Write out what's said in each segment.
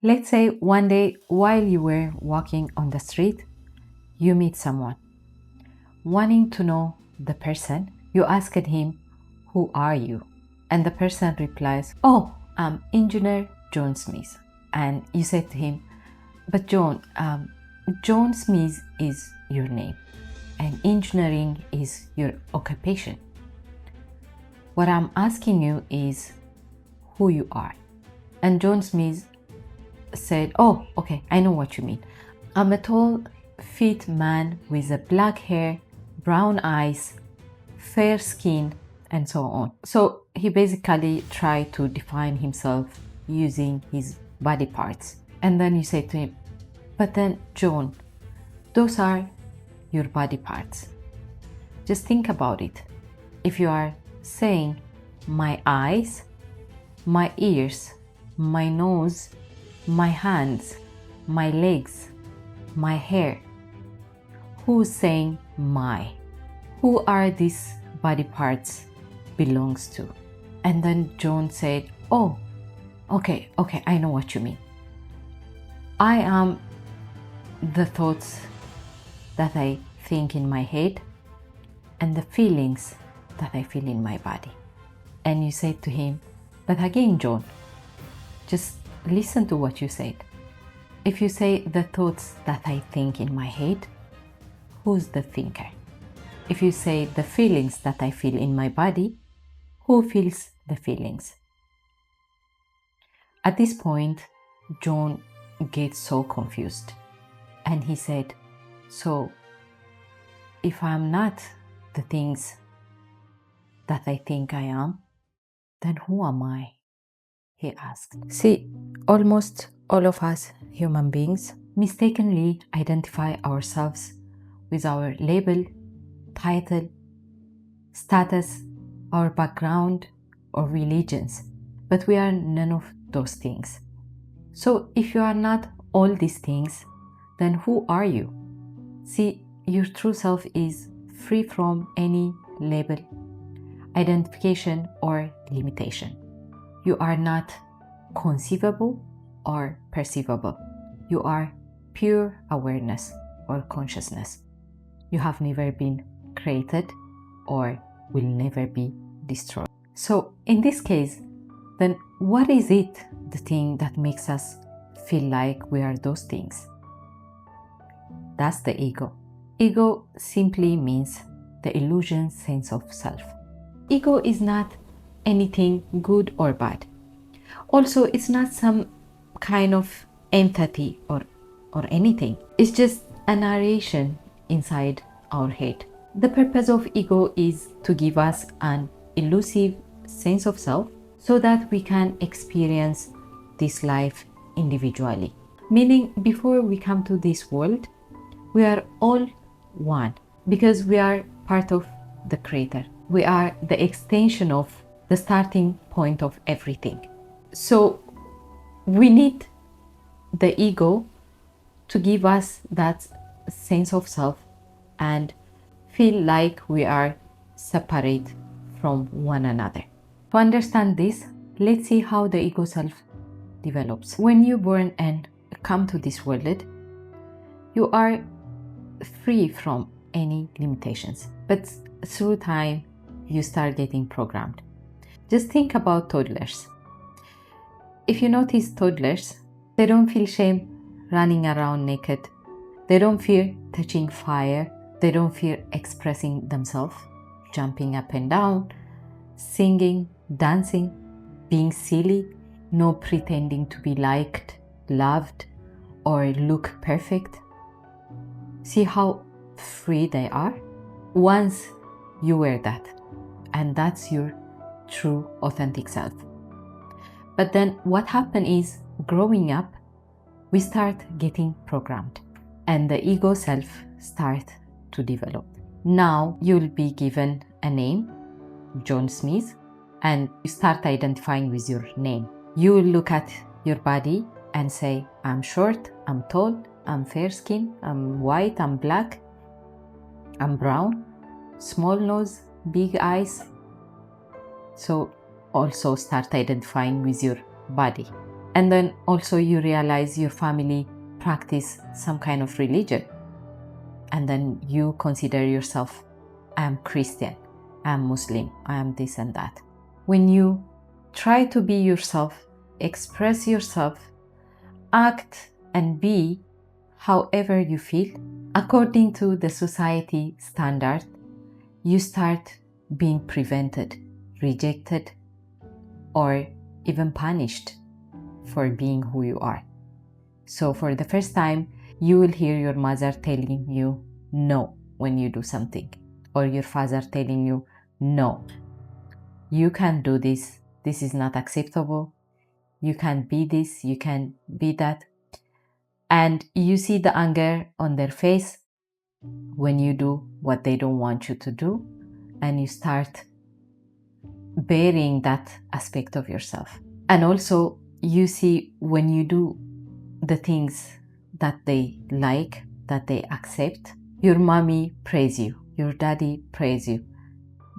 Let's say one day while you were walking on the street, you meet someone. Wanting to know the person, you asked him, "Who are you?" And the person replies, "Oh, I'm Engineer John Smith." And you said to him, "But John Smith is your name, and engineering is your occupation. What I'm asking you is who you are." And John Smith said, "Oh, okay, I know what you mean. I'm a tall, fit man with a black hair, brown eyes, fair skin, and so on." So he basically tried to define himself using his body parts. And then you say to him, "But then, John, those are your body parts. Just think about it. If you are saying my eyes, my ears, my nose, my hands, my legs, my hair, who's saying my? Who are these body parts belongs to?" And then John said, "Oh, okay, I know what you mean. I am the thoughts that I think in my head and the feelings that I feel in my body." And you said to him, "But again, John, just listen to what you said. If you say the thoughts that I think in my head, who's the thinker? If you say the feelings that I feel in my body, who feels the feelings?" At this point, John gets so confused and he said, "So, if I'm not the things that I think I am, then who am I?" he asked. See, almost all of us human beings mistakenly identify ourselves with our label, title, status, our background, or religions. But we are none of those things. So if you are not all these things, then who are you? See, your true self is free from any label, identification, or limitation. You are not conceivable or perceivable. You are pure awareness or consciousness. You have never been created or will never be destroyed. So in this case, then what is it, the thing that makes us feel like we are those things? That's the ego. Ego simply means the illusion sense of self. Ego is not anything good or bad. Also, it's not some kind of entity or anything. It's just a narration inside our head. The purpose of ego is to give us an elusive sense of self so that we can experience this life individually. Meaning, before we come to this world, we are all one because we are part of the Creator. We are the extension of the starting point of everything. So we need the ego to give us that sense of self and feel like we are separate from one another. To understand this, let's see how the ego self develops. When you're born and come to this world, you are free from any limitations, but through time you start getting programmed. Just think about toddlers. If you notice toddlers, they don't feel shame running around naked. They don't fear touching fire. They don't fear expressing themselves, jumping up and down, singing, dancing, being silly, no pretending to be liked, loved, or look perfect. See how free they are? Once you were that, and that's your true authentic self. But then what happens is, growing up, we start getting programmed and the ego self start to develop. Now you'll be given a name, John Smith, and you start identifying with your name. You will look at your body and say, "I'm short, I'm tall, I'm fair skin, I'm white, I'm black, I'm brown, small nose, big eyes." So also start identifying with your body. And then also you realize your family practice some kind of religion. And then you consider yourself, I am Christian, I am Muslim, I am this and that. When you try to be yourself, express yourself, act and be however you feel, according to the society standard, you start being prevented, rejected, or even punished for being who you are. So for the first time, you will hear your mother telling you no when you do something, or your father telling you no, you can't do this, this is not acceptable, you can't be this, you can't be that. And you see the anger on their face when you do what they don't want you to do, and you start bearing that aspect of yourself. And also you see when you do the things that they like, that they accept, your mommy praise you, your daddy praise you,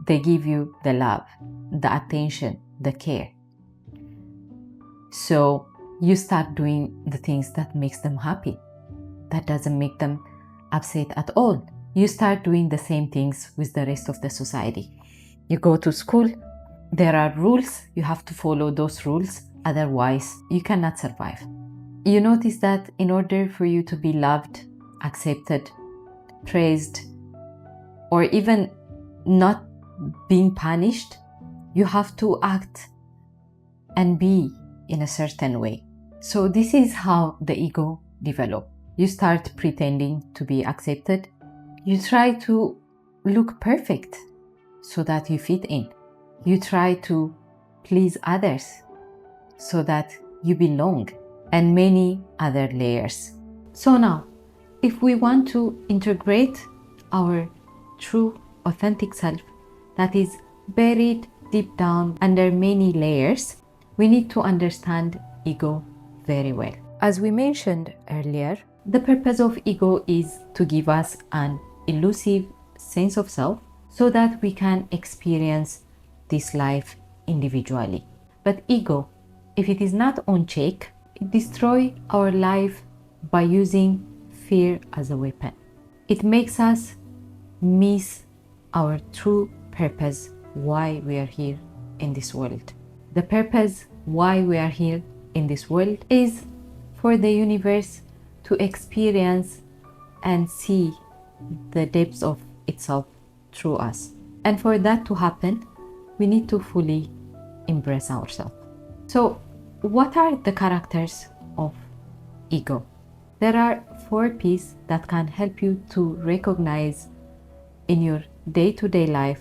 they give you the love, the attention, the care. So you start doing the things that makes them happy, that doesn't make them upset at all. You start doing the same things with the rest of the society. You go to school, there are rules, you have to follow those rules, otherwise you cannot survive. You notice that in order for you to be loved, accepted, praised, or even not being punished, you have to act and be in a certain way. So this is how the ego develops. You start pretending to be accepted. You try to look perfect so that you fit in. You try to please others so that you belong, and many other layers. So now, if we want to integrate our true, authentic self that is buried deep down under many layers, we need to understand ego very well. As we mentioned earlier, the purpose of ego is to give us an elusive sense of self so that we can experience this life individually. But ego, if it is not on check, it destroys our life by using fear as a weapon. It makes us miss our true purpose, why we are here in this world. The purpose why we are here in this world is for the universe to experience and see the depths of itself through us. And for that to happen, we need to fully embrace ourselves. So, what are the characters of ego? There are 4 P's that can help you to recognize in your day-to-day life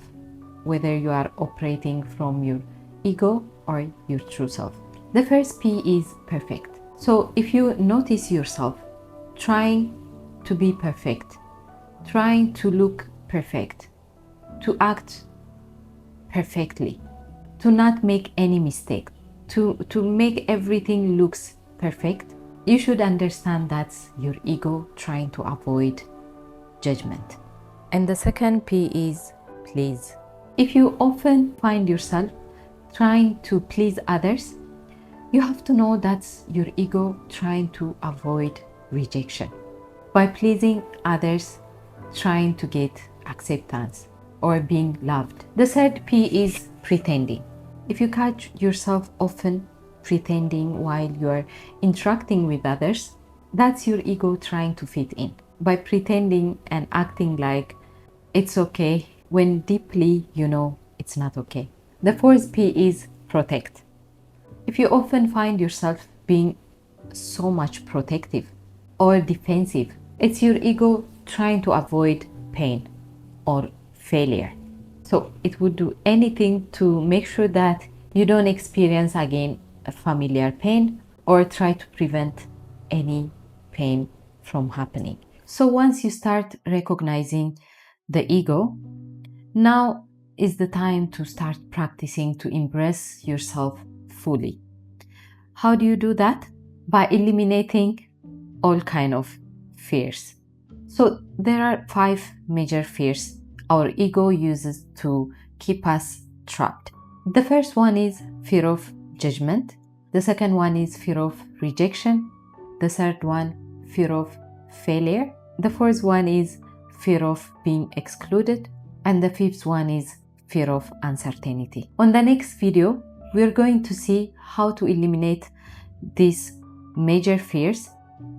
whether you are operating from your ego or your true self. The first P is perfect. So if you notice yourself trying to be perfect, trying to look perfect, to act perfectly, to not make any mistake, to make everything looks perfect, you should understand that's your ego trying to avoid judgment. And the second P is please. If you often find yourself trying to please others, you have to know that's your ego trying to avoid rejection. By pleasing others, trying to get acceptance or being loved. The third P is pretending. If you catch yourself often pretending while you are interacting with others, that's your ego trying to fit in. By pretending and acting like it's okay when deeply you know it's not okay. The fourth P is protect. If you often find yourself being so much protective or defensive, it's your ego trying to avoid pain or failure. So it would do anything to make sure that you don't experience again a familiar pain or try to prevent any pain from happening. So once you start recognizing the ego, now is the time to start practicing to embrace yourself fully. How do you do that? By eliminating all kind of fears. So there are 5 major fears our ego uses to keep us trapped. The first one is fear of judgment. The second one is fear of rejection. The third one, fear of failure. The fourth one is fear of being excluded. And the fifth one is fear of uncertainty. On the next video, we're going to see how to eliminate these major fears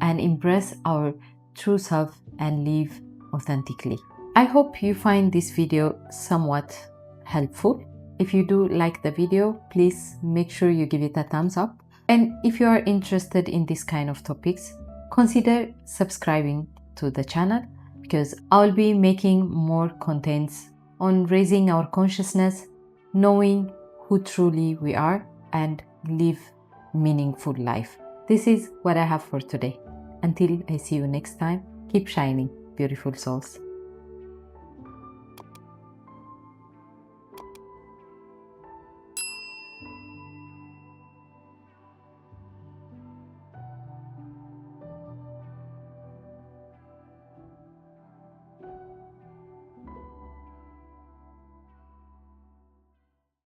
and embrace our true self and live authentically. I hope you find this video somewhat helpful. If you do like the video, please make sure you give it a thumbs up. And if you are interested in this kind of topics, consider subscribing to the channel, because I'll be making more contents on raising our consciousness, knowing who truly we are, and live meaningful life. This is what I have for today. Until I see you next time, keep shining, beautiful souls.